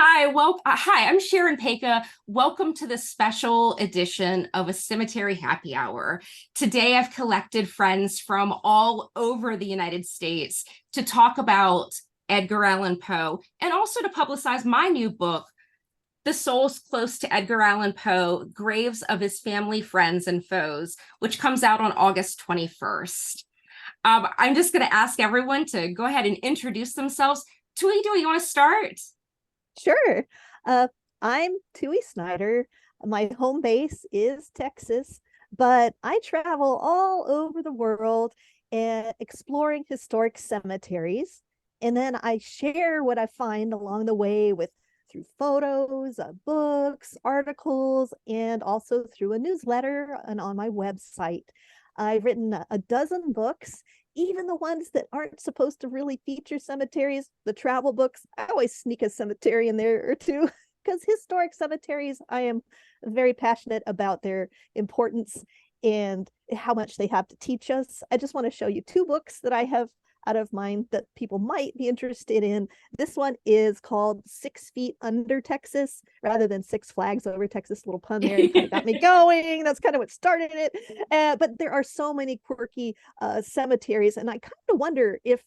Hi, I'm Sharon Peka. Welcome to the special edition of a Cemetery Happy Hour. Today, I've collected friends from all over the United States to talk about Edgar Allan Poe and also to publicize my new book, The Souls Close to Edgar Allan Poe, Graves of His Family, Friends, and Foes, which comes out on August 21st. I'm just going to ask everyone to go ahead and introduce themselves. Tui, do you want to start? Sure. Uh, I'm Tui Snyder. My home base is Texas, but I travel all over the world exploring historic cemeteries. And then I share what I find along the way with through photos, books, articles, and also through a newsletter and on my website. I've written a dozen books, even the ones that aren't supposed to really feature cemeteries, the travel books. I always sneak a cemetery in there or two because historic cemeteries, I am very passionate about their importance and how much they have to teach us. I just want to show you two books that I have out of mine that people might be interested in. This one is called 6 Feet Under Texas rather than Six Flags Over Texas. Little pun there, kind of got me going. That's kind of what started it. But there are so many quirky cemeteries, and I kind of wonder if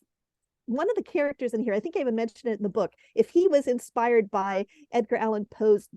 one of the characters in here, I think I even mentioned it in the book, if he was inspired by Edgar Allan Poe's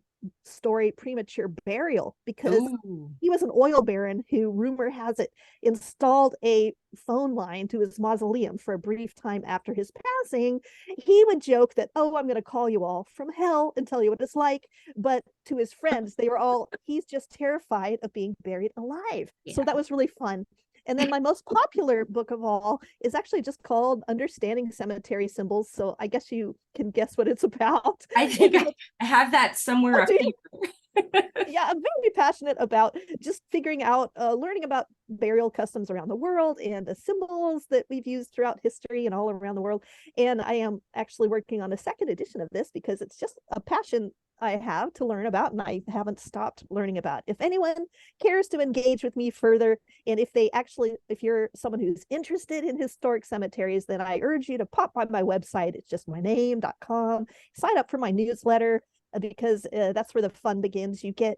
story Premature Burial, because Ooh. he was an oil baron who, rumor has it, installed a phone line to his mausoleum for a brief time after his passing. He would joke that, oh, I'm going to call you all from hell and tell you what it's like. But to his friends, they were all, he's just terrified of being buried alive. Yeah. So that was really fun. And then my most popular book of all is actually just called Understanding Cemetery Symbols. So I guess you can guess what it's about. I think I have that somewhere Oh, up do here. yeah, I'm very passionate about just figuring out, learning about burial customs around the world and the symbols that we've used throughout history and all around the world. And I am actually working on a second edition of this because it's just a passion I have to learn about, and I haven't stopped learning about. If anyone cares to engage with me further, and if you're someone who's interested in historic cemeteries, then I urge you to pop by my website. It's just myname.com. Sign up for my newsletter because that's where the fun begins. You get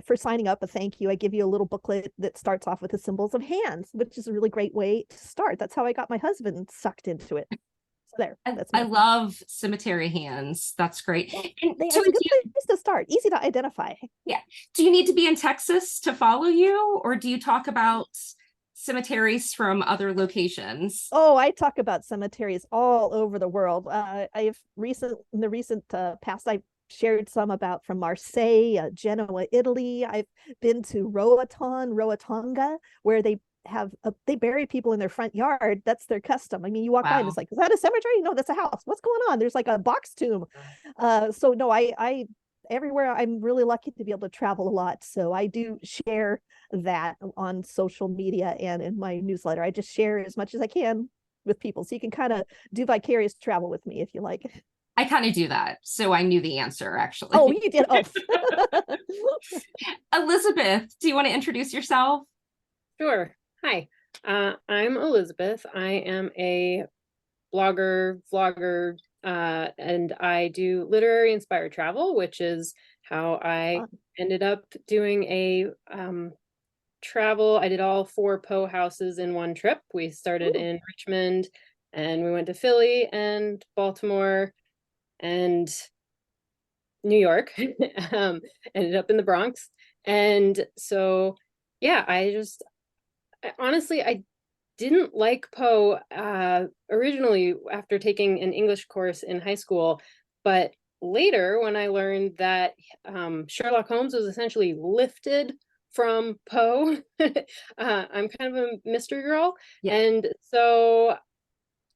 for signing up, a thank you. I give you a little booklet that starts off with the symbols of hands, which is a really great way to start. That's how I got my husband sucked into it. So there, that's I love cemetery hands. That's great. And it's so, a good place to start. Easy to identify. yeah, do you need to be in Texas to follow you, or do you talk about cemeteries from other locations? Oh, I talk about cemeteries all over the world. In the recent past, I've shared some about from Marseille, Genoa, Italy. I've been to Roatonga, where they bury people in their front yard. That's their custom. I mean, you walk by and Wow. it's like, is that a cemetery? No, that's a house. What's going on? There's like a box tomb. So no, I everywhere, I'm really lucky to be able to travel a lot. So I do share that on social media and in my newsletter. I just share as much as I can with people. So you can kind of do vicarious travel with me if you like. I kind of do that, so I knew the answer Oh, actually. you did. Oh, Elizabeth, do you want to introduce yourself? Sure. Hi, I'm Elizabeth. I am a blogger, vlogger, and I do literary inspired travel, which is how I ended up doing a travel. I did all four Poe houses in one trip. We started ooh, in Richmond and we went to Philly and Baltimore and New York, ended up in the Bronx. And so, yeah, honestly, I didn't like Poe originally after taking an English course in high school, but later when I learned that Sherlock Holmes was essentially lifted from Poe, I'm kind of a mystery girl, Yeah. and so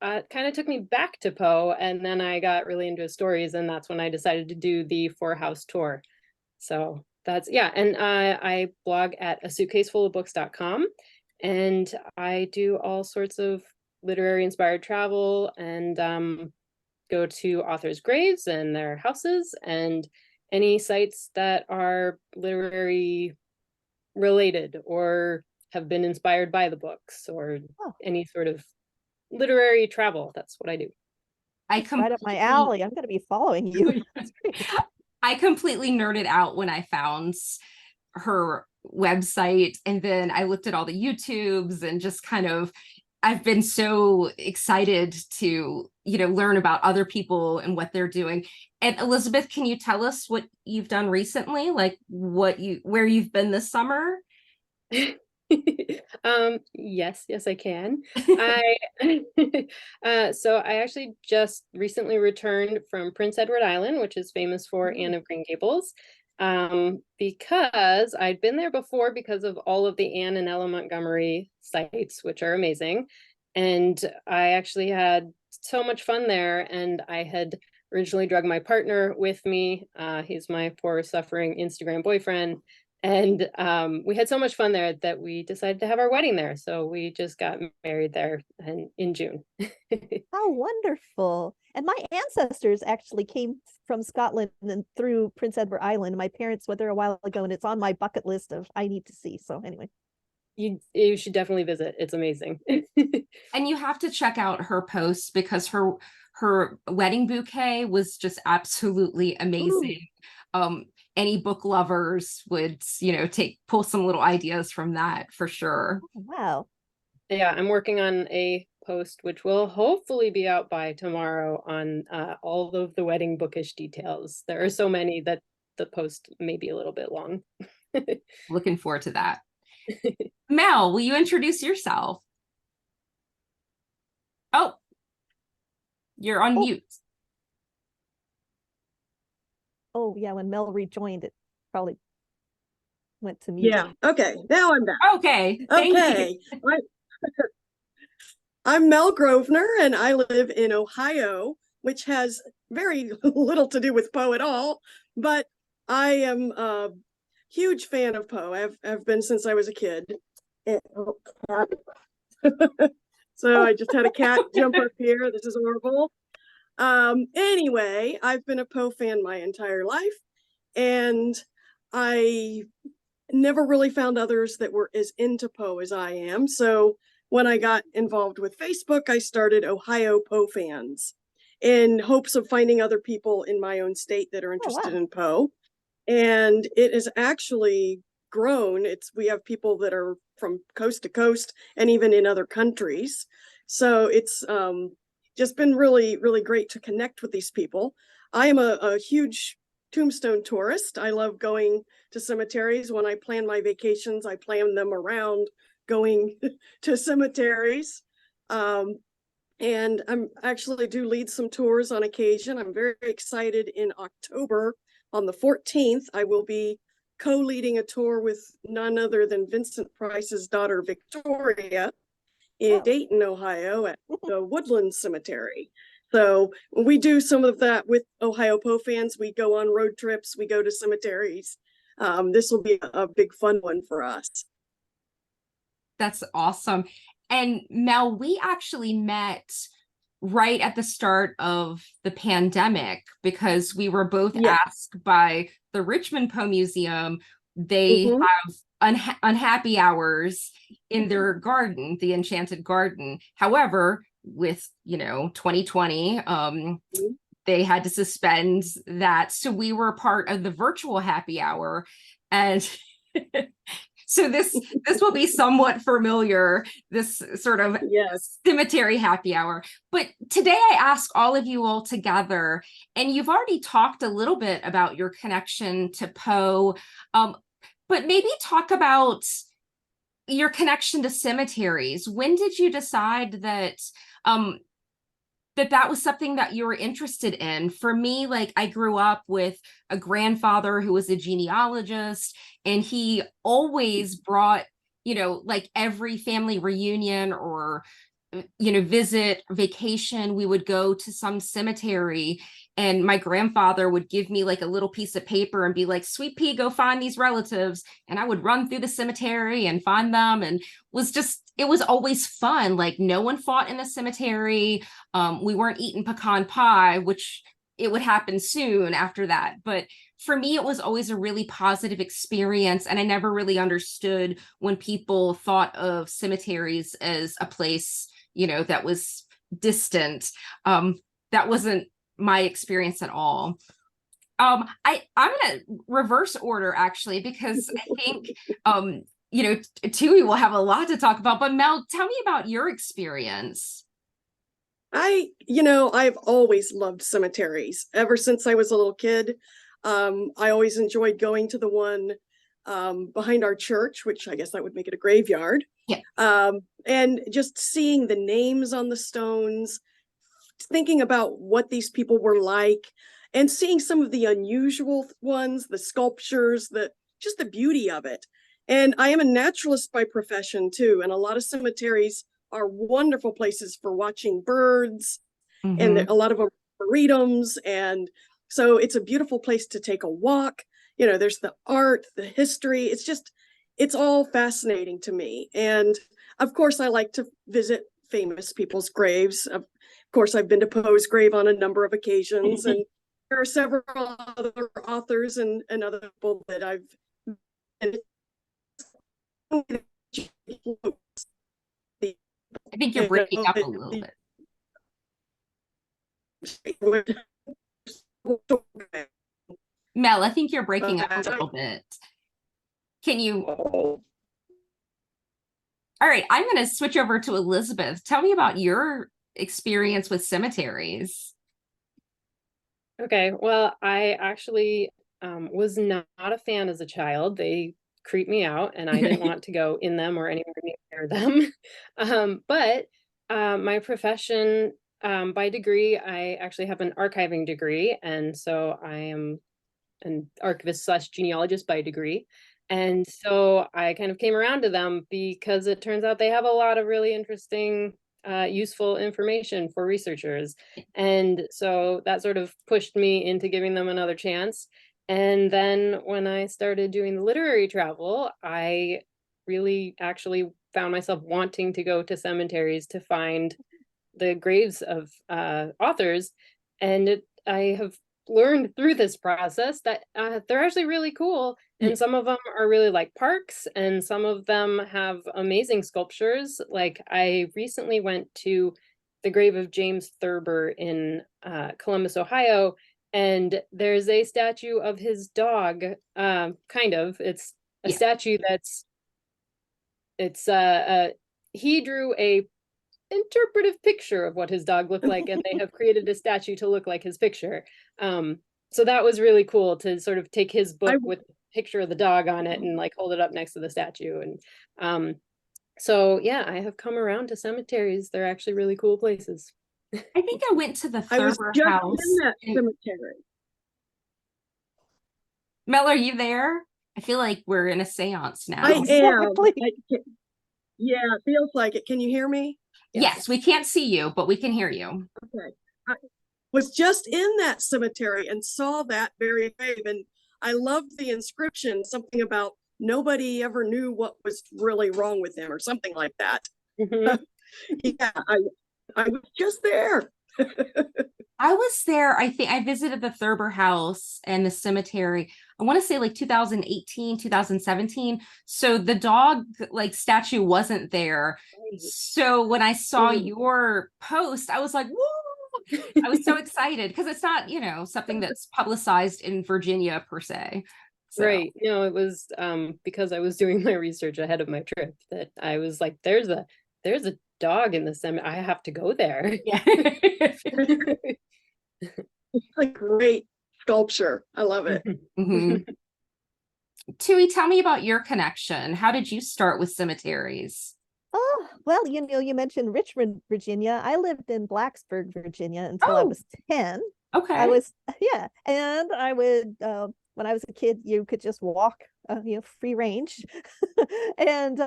it kind of took me back to Poe, and then I got really into his stories, and that's when I decided to do the four house tour. So that's, yeah, and I blog at a suitcasefulofbooks.com, and I do all sorts of literary inspired travel and go to authors' graves and their houses and any sites that are literary related or have been inspired by the books or oh, any sort of literary travel. That's what I do. I It's right up my completely alley. I'm going to be following you. I completely nerded out when I found her website, and then I looked at all the YouTubes and just kind of I've been so excited to, learn about other people and what they're doing. And Elizabeth, can you tell us what you've done recently? Like where you've been this summer? Yes, I can. I so I actually just recently returned from Prince Edward Island, which is famous for Anne of Green Gables. Because I'd been there before because of all of the Anne and Ella Montgomery sites, which are amazing. And I actually had so much fun there. And I had originally drug my partner with me. He's my poor suffering Instagram boyfriend. And we had so much fun there that we decided to have our wedding there. So we just got married there in June. How wonderful. And my ancestors actually came from Scotland and through Prince Edward Island. My parents went there a while ago, and it's on my bucket list of I need to see. So anyway. You should definitely visit. It's amazing. And you have to check out her posts because her wedding bouquet was just absolutely amazing. Any book lovers would, pull some little ideas from that for sure. Wow. Yeah, I'm working on a post which will hopefully be out by tomorrow on all of the wedding bookish details. There are so many that the post may be a little bit long. Looking forward to that. Mel, will you introduce yourself? Oh, you're on mute. Oh, yeah. When Mel rejoined, it probably went to mute. Yeah. Okay. Now I'm back. Okay. Thank Okay. you. I'm Mel Grosvenor, and I live in Ohio, which has very little to do with Poe at all. But I am a huge fan of Poe. I've been since I was a kid. Oh, cat. So I just had a cat jump up here. This is horrible. Anyway, I've been a Poe fan my entire life, and I never really found others that were as into Poe as I am. So when I got involved with Facebook, I started Ohio Poe Fans in hopes of finding other people in my own state that are interested in Poe. And it has actually grown. We have people that are from coast to coast and even in other countries. So it's just been really, really great to connect with these people. I am a huge tombstone tourist. I love going to cemeteries. When I plan my vacations, I plan them around going to cemeteries. And I'm actually do lead some tours on occasion. I'm very excited. In October on the 14th, I will be co-leading a tour with none other than Vincent Price's daughter, Victoria, in Dayton, Ohio at the Woodland Cemetery. So we do some of that with Ohio Poe Fans. We go on road trips, we go to cemeteries. This will be a big fun one for us. That's awesome. And Mel, we actually met right at the start of the pandemic because we were both asked by the Richmond Poe Museum. They have unhappy hours in their garden, the Enchanted Garden. However, with 2020, they had to suspend that. So we were part of the virtual happy hour. And so this will be somewhat familiar, this sort of cemetery happy hour. But today I ask all of you all together, and you've already talked a little bit about your connection to Poe, but maybe talk about your connection to cemeteries. When did you decide that that was something that you were interested in? For me, I grew up with a grandfather who was a genealogist, and he always brought, every family reunion or, visit, vacation, we would go to some cemetery, and my grandfather would give me a little piece of paper and be like, "Sweet pea, go find these relatives." And I would run through the cemetery and find them, and it was always fun. No one fought in the cemetery. We weren't eating pecan pie, which it would happen soon after that. But for me, it was always a really positive experience. And I never really understood when people thought of cemeteries as a place, that was distant. that wasn't my experience at all. I'm gonna reverse order actually, because I think Tui will have a lot to talk about, but Mel, tell me about your experience. I've always loved cemeteries ever since I was a little kid. I always enjoyed going to the one behind our church, which I guess that would make it a graveyard. Yeah. And just seeing the names on the stones, thinking about what these people were like, and seeing some of the unusual ones, the sculptures, just the beauty of it. And I am a naturalist by profession too, and a lot of cemeteries are wonderful places for watching birds, and a lot of them are arboretums, and so it's a beautiful place to take a walk. There's the art, the history. It's all fascinating to me. And of course, I like to visit famous people's graves. Of course, I've been to Poe's grave on a number of occasions, and there are several other authors and other people that I've been. I think you're breaking up a little bit. Mel, I think you're breaking up a little bit. Can you? All right, I'm going to switch over to Elizabeth. Tell me about your experience with cemeteries. Okay, well, I actually was not a fan as a child. They creeped me out, and I didn't want to go in them or anywhere near them. But my profession, by degree, I actually have an archiving degree, and so I am an archivist / genealogist by degree. And so I kind of came around to them because it turns out they have a lot of really interesting, useful information for researchers. And so that sort of pushed me into giving them another chance. And then when I started doing the literary travel, I really actually found myself wanting to go to cemeteries to find the graves of authors. And I have learned through this process that they're actually really cool. And some of them are really like parks, and some of them have amazing sculptures. Like I recently went to the grave of James Thurber in Columbus, Ohio, and there's a statue of his dog. Kind of, it's a statue he drew a interpretive picture of what his dog looked like, and they have created a statue to look like his picture. So that was really cool to sort of take his book with a picture of the dog on it and like hold it up next to the statue. And so yeah, I have come around to cemeteries. They're actually really cool places. I think I went to the I was Thurber just house. in that cemetery. Mel, are you there? I feel like we're in a seance now. I am. Yeah, it feels like it. Can you hear me? Yes, we can't see you, but we can hear you. Okay. I was just in that cemetery and saw that very grave, and I loved the inscription, something about nobody ever knew what was really wrong with him or something like that. Yeah, I was just there. I was there. I think I visited the Thurber house and the cemetery. I want to say like 2018, 2017. So the dog like statue wasn't there. So when I saw your post, I was like, whoa! I was so excited because it's not, something that's publicized in Virginia per se. So. Right. No, it was because I was doing my research ahead of my trip that I was like, there's a dog in the cemetery. I have to go there. Yeah. It's a great sculpture. I love it. Tui, tell me about your connection. How did you start with cemeteries? Oh, well, you mentioned Richmond, Virginia. I lived in Blacksburg, Virginia until I was 10. Okay. And I would, when I was a kid, you could just walk, free range. And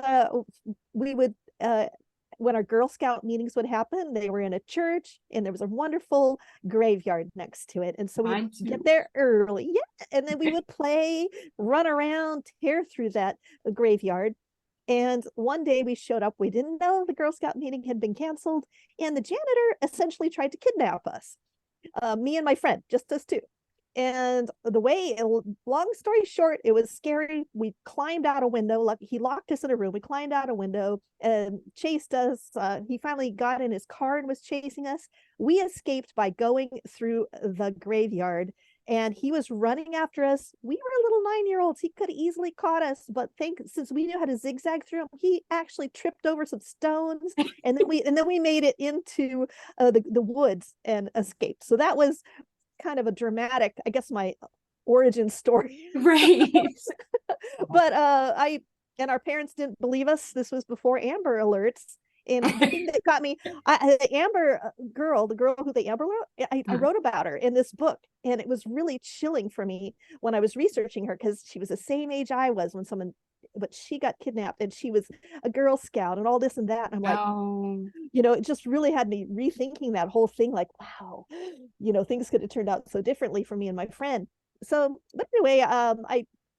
we would, when our Girl Scout meetings would happen, they were in a church and there was a wonderful graveyard next to it. And so we'd get there early. Yeah. And then we would play, run around, tear through that graveyard. And one day we showed up, we didn't know the Girl Scout meeting had been canceled. And the janitor essentially tried to kidnap us, me and my friend, just us two. And long story short, it was scary. We climbed out a window. Like, he locked us in a room. We climbed out a window and chased us. He finally got in his car and was chasing us. We escaped by going through the graveyard, and he was running after us. We were little 9-year-olds. He could have easily caught us, but since we knew how to zigzag through him, he actually tripped over some stones, and then we made it into the woods and escaped. So that was kind of a dramatic, I guess, my origin story. Right. But our parents didn't believe us. This was before Amber Alerts. And the thing that got me, the Amber girl, the girl who the Amber wrote, I wrote about her in this book. And it was really chilling for me when I was researching her, because she was the same age I was but she got kidnapped, and she was a Girl Scout and all this and that. And I'm like, Oh. it just really had me rethinking that whole thing. Like, wow, things could have turned out so differently for me and my friend. So, but anyway,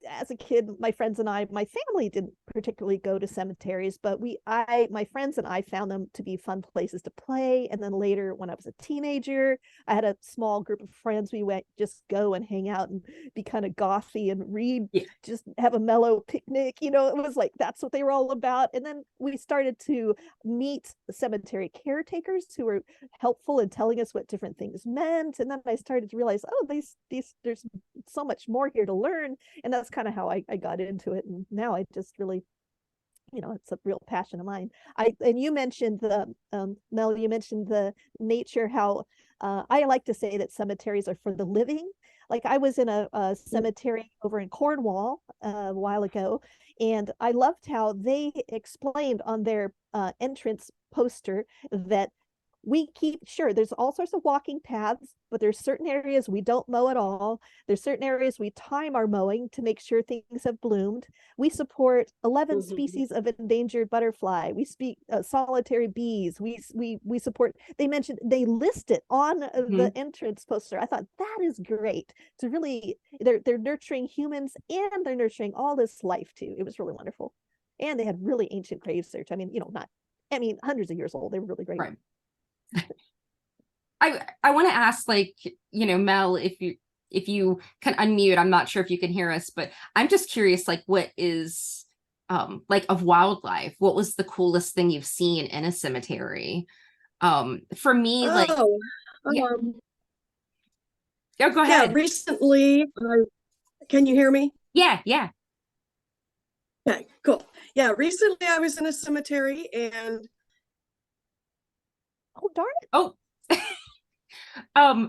as a kid, my friends and my family didn't particularly go to cemeteries, but my friends and I found them to be fun places to play. And then later, when I was a teenager, I had a small group of friends. We went just go and hang out and be kind of gothy and read, just have a mellow picnic. It was like, that's what they were all about. And then we started to meet cemetery caretakers who were helpful in telling us what different things meant. And then I started to realize, oh, there's so much more here to learn. And that's kind of how I got into it. And now I just really, it's a real passion of mine. And you mentioned Mel, you mentioned the nature, how I like to say that cemeteries are for the living. Like, I was in a cemetery over in Cornwall a while ago, and I loved how they explained on their entrance poster that there's all sorts of walking paths, but there's certain areas we don't mow at all. There's certain areas we time our mowing to make sure things have bloomed. We support 11 species of endangered butterfly. We speak solitary bees. We support, they list it on the entrance poster. I thought, that is great. To really, they're nurturing humans, and they're nurturing all this life too. It was really wonderful. And they had really ancient graves there. Hundreds of years old. They were really great. Right. I want to ask, Mel, if you can unmute. I'm not sure if you can hear us, but I'm just curious, what is of wildlife, what was the coolest thing you've seen in a cemetery? For me, go ahead. Recently, can you hear me? Yeah. Okay, cool. Yeah, recently I was in a cemetery, and oh, darn it. Oh.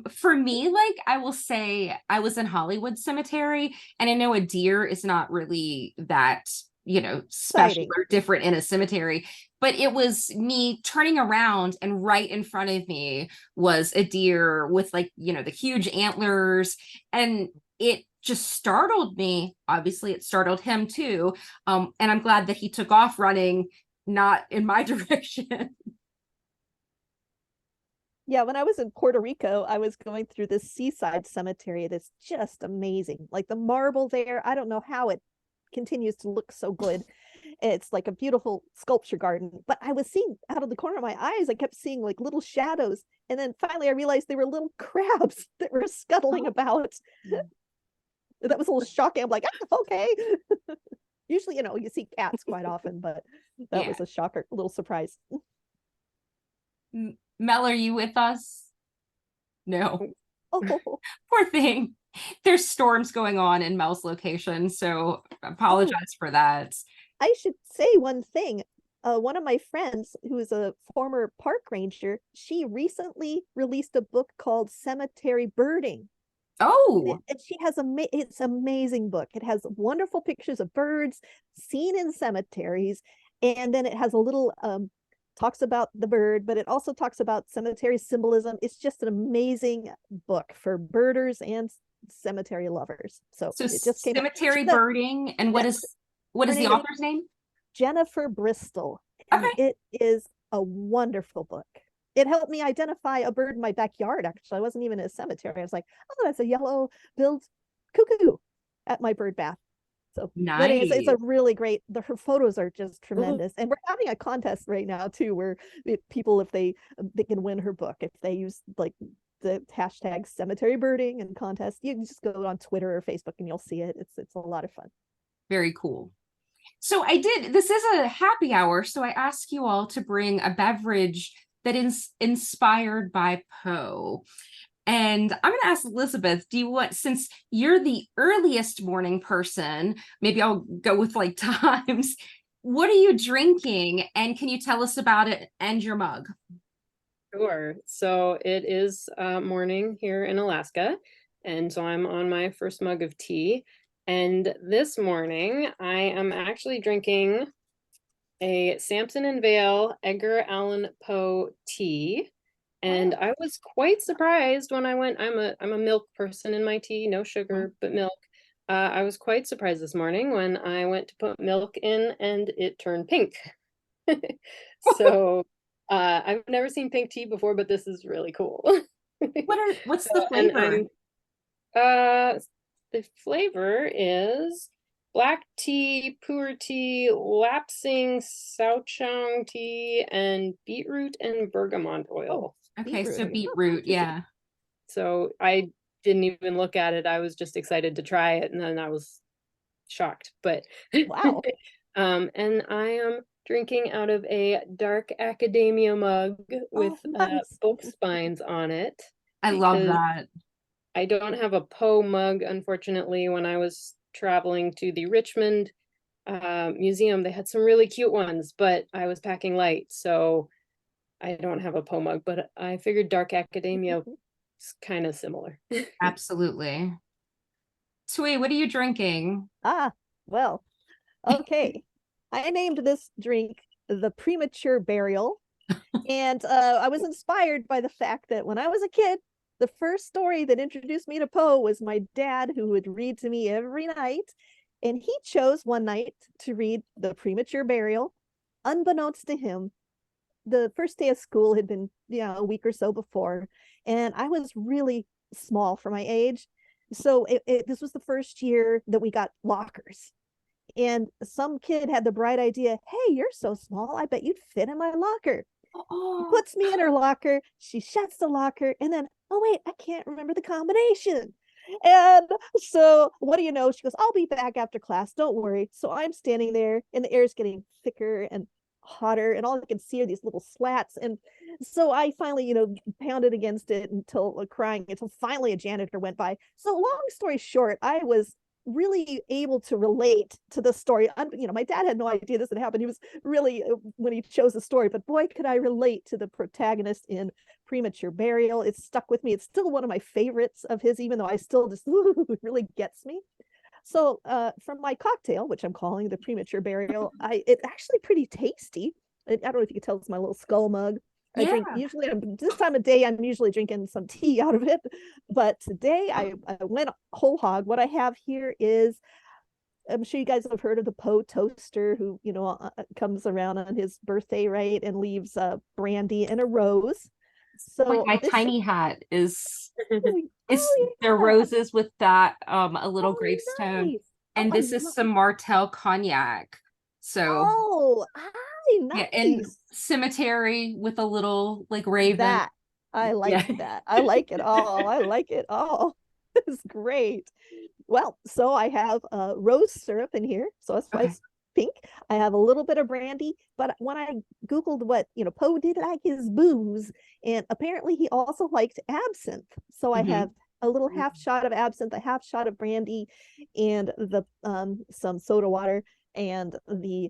For me, I will say, I was in Hollywood Cemetery, and I know a deer is not really that, special Exciting. or different in a cemetery, but it was me turning around, and right in front of me was a deer with the huge antlers, and it just startled me. Obviously it startled him too. And I'm glad that he took off running, not in my direction. Yeah, when I was in Puerto Rico, I was going through this seaside cemetery that's just amazing. Like, the marble there, I don't know how it continues to look so good. It's like a beautiful sculpture garden. But I was seeing, out of the corner of my eyes, I kept seeing little shadows. And then finally I realized they were little crabs that were scuttling about. That was a little shocking. I'm like, okay. Usually, you see cats quite often, but that was a shocker, a little surprise. Mel, are you with us? No. Oh. Poor thing. There's storms going on in Mel's location, so apologize for that. I should say one thing. One of my friends, who is a former park ranger, she recently released a book called Cemetery Birding. Oh. And she has it's an amazing book. It has wonderful pictures of birds seen in cemeteries, and then it has a little talks about the bird, but it also talks about cemetery symbolism. It's just an amazing book for birders and cemetery lovers. So it just came Cemetery Birding. And what is the author's name? Jennifer Bristol. Okay. And it is a wonderful book. It helped me identify a bird in my backyard. Actually, I wasn't even in a cemetery. I was like, oh, that's a yellow-billed cuckoo at my bird bath. So nice. It's a really great, her photos are just tremendous. And we're having a contest right now too, where people, if they can win her book if they use the hashtag cemetery birding and contest. You can just go on Twitter or Facebook and you'll see it. It's a lot of fun. Very cool. So this is a happy hour, so I ask you all to bring a beverage that is inspired by Poe. And I'm going to ask Elizabeth, since you're the earliest morning person, maybe I'll go with like times, what are you drinking? And can you tell us about it and your mug? Sure. So it is morning here in Alaska. And so I'm on my first mug of tea. And this morning I am actually drinking a Sampson and Vale Edgar Allan Poe tea. And I was quite surprised when I went. I'm a milk person in my tea, no sugar, but milk. I was quite surprised this morning when I went to put milk in and it turned pink. So I've never seen pink tea before, but this is really cool. What's the flavor? The flavor is black tea, pu'er tea, lapsing souchong tea, and beetroot and bergamot oil. Okay, so Beetroot. beetroot, yeah. So I didn't even look at it. I was just excited to try it, and then I was shocked. But Wow. and I am drinking out of a dark academia mug with Nice. book spines on it. I love because that. I don't have a Poe mug, unfortunately. When I was traveling to the Richmond museum, they had some really cute ones, but I was packing light, so I don't have a Poe mug, but I figured dark academia is kind of similar. Absolutely. Tui, what are you drinking? Well, okay. I named this drink the premature burial. And I was inspired by the fact that when I was a kid, the first story that introduced me to Poe was my dad, who would read to me every night. And he chose one night to read the premature burial. Unbeknownst to him, the first day of school had been, a week or so before, and I was really small for my age. So this was the first year that we got lockers. And some kid had the bright idea, hey, you're so small, I bet you'd fit in my locker. She puts me in her locker, she shuts the locker, and then, oh wait, I can't remember the combination. And so what do you know? She goes, I'll be back after class, don't worry. So I'm standing there and the air is getting thicker and hotter, and all I can see are these little slats. And so I finally, pounded against it until crying, until finally a janitor went by. So long story short, I was really able to relate to the story. My dad had no idea this had happened. He was really, when he chose the story, but boy, could I relate to the protagonist in Premature Burial. It stuck with me. It's still one of my favorites of his, even though I still just, it really gets me. So from my cocktail, which I'm calling the Premature Burial, it's actually pretty tasty. I don't know if you can tell, it's my little skull mug. I drink usually this time of day, I'm usually drinking some tea out of it, but today I went whole hog. What I have here is, I'm sure you guys have heard of the Poe toaster, who comes around on his birthday, right, and leaves brandy and a rose. So like my tiny hat is yeah. They're roses with that a little gravestone, Nice. and this is some Martell cognac. So nice. yeah, and cemetery with a little like raven. That I like that. I like it all. I like it all. It's great. Well, so I have rose syrup in here, so that's why it's pink. I have a little bit of brandy, but when I Googled what, Poe did like his booze, and apparently he also liked absinthe. So I have a little half shot of absinthe, a half shot of brandy, and the some soda water, and the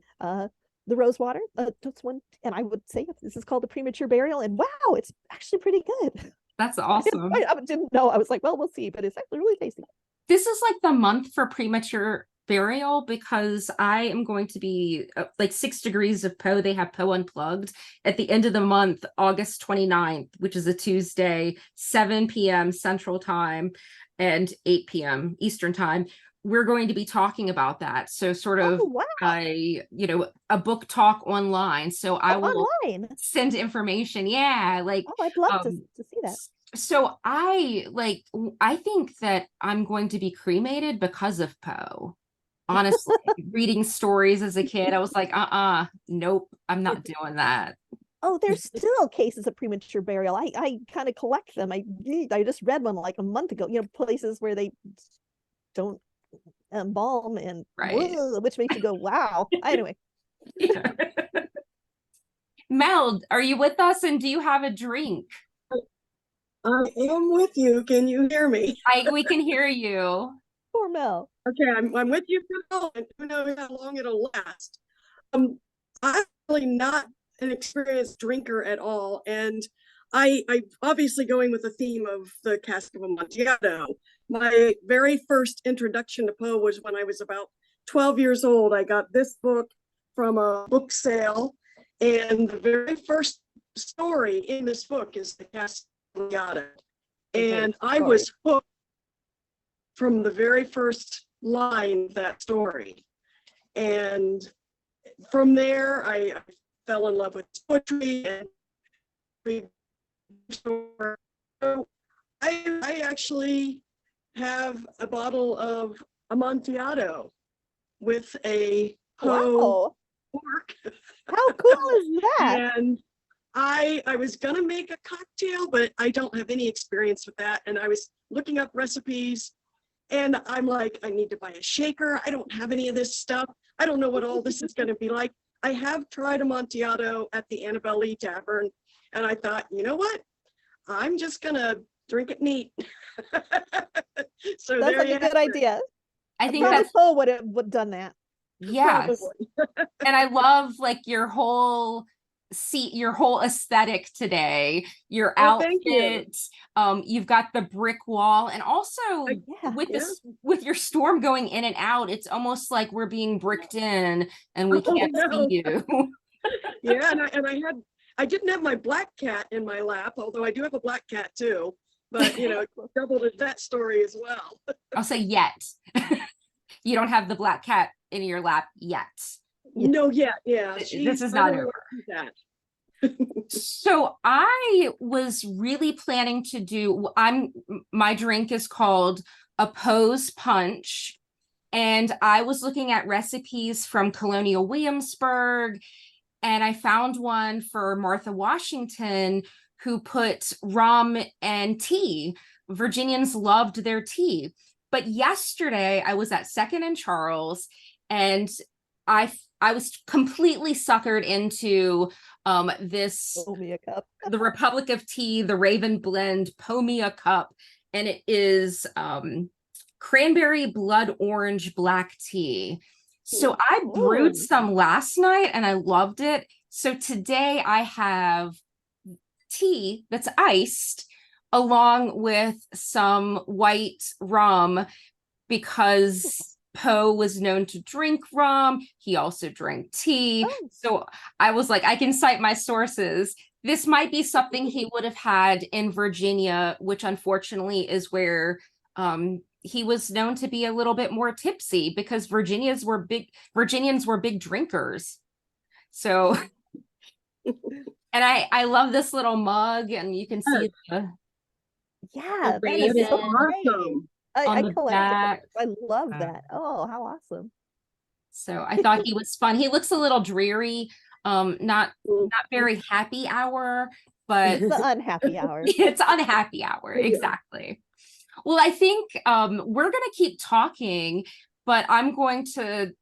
rose water. Just one, and I would say this is called the Premature Burial, and wow, it's actually pretty good. That's awesome. I didn't know. I was like, well, we'll see, but it's actually really tasty. This is like the month for premature burial, because I am going to be like 6 degrees of Poe. They have Poe Unplugged at the end of the month, August 29th, which is a Tuesday, 7 p.m. Central Time and 8 p.m. Eastern Time. We're going to be talking about that. So sort of a book talk online. So I will send information. Yeah. Like, I'd love to see that. So I think that I'm going to be cremated because of Poe. Honestly, reading stories as a kid, I was like, nope, I'm not doing that. Oh, there's still cases of premature burial. I kind of collect them. I just read one like a month ago. Places where they don't embalm and Right. which makes you go, wow. Anyway, Yeah. Mel, are you with us and do you have a drink? I am with you. Can you hear me? We can hear you. poor Mel. Okay, I'm with you, Phil, and who knows how long it'll last. I'm really not an experienced drinker at all, and I obviously going with the theme of the Cask of Amontillado. My very first introduction to Poe was when I was about 12 years old. I got this book from a book sale, and the very first story in this book is the Cask of Amontillado. And I was hooked from the very first line of that story. And from there, I fell in love with poetry and so I actually have a bottle of Amontillado with a Poe Wow. cork. How cool is that? And I was gonna make a cocktail, but I don't have any experience with that. And I was looking up recipes and I'm like, I need to buy a shaker. I don't have any of this stuff. I don't know what all this is gonna be like. I have tried Amontillado at the Annabelle Lee Tavern, and I thought, you know what? I'm just gonna drink it neat. So Sounds there like you a good have it. idea. I think Probably that's, Poe would done that. yes. Probably. And I love like your whole aesthetic today, your Oh, thank you. outfit. You've got the brick wall, and also Yeah. with Yeah. this, with your storm going in and out, it's almost like we're being bricked in and we Oh, can't see no. you. Yeah, and I didn't have my black cat in my lap, although I do have a black cat too. But doubled as that story as well. I'll say yet. You don't have the black cat in your lap yet. Yeah. No, yeah. This is I not don't know over. where she's at. So I was really planning to do, my drink is called a Pose Punch. And I was looking at recipes from Colonial Williamsburg, and I found one for Martha Washington who put rum and tea. Virginians loved their tea. But yesterday I was at Second and Charles, and I was completely suckered into this Pour me a cup. the Republic of Tea, the Raven Blend Pomea Cup, and it is cranberry blood orange black tea. So I brewed Ooh. some last night and I loved it. So today I have tea that's iced along with some white rum because Poe was known to drink rum. He also drank tea. Oh. So I was like, I can cite my sources. This might be something he would have had in Virginia, which unfortunately is where he was known to be a little bit more tipsy because Virginians were big drinkers. So, and I love this little mug, and you can see the Yeah, that raven is so Awesome. great. on I the collect back. it. I love that. Oh, how awesome. So I thought he was fun. He looks a little dreary, not very happy hour, but It's the unhappy hour. it's unhappy hour. Yeah. Exactly. Well, I think we're gonna keep talking, but I'm going to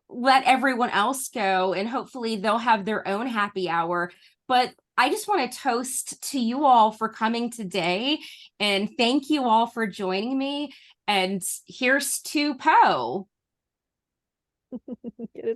let everyone else go and hopefully they'll have their own happy hour. But I just want to toast to you all for coming today and thank you all for joining me. And here's to Poe. Get it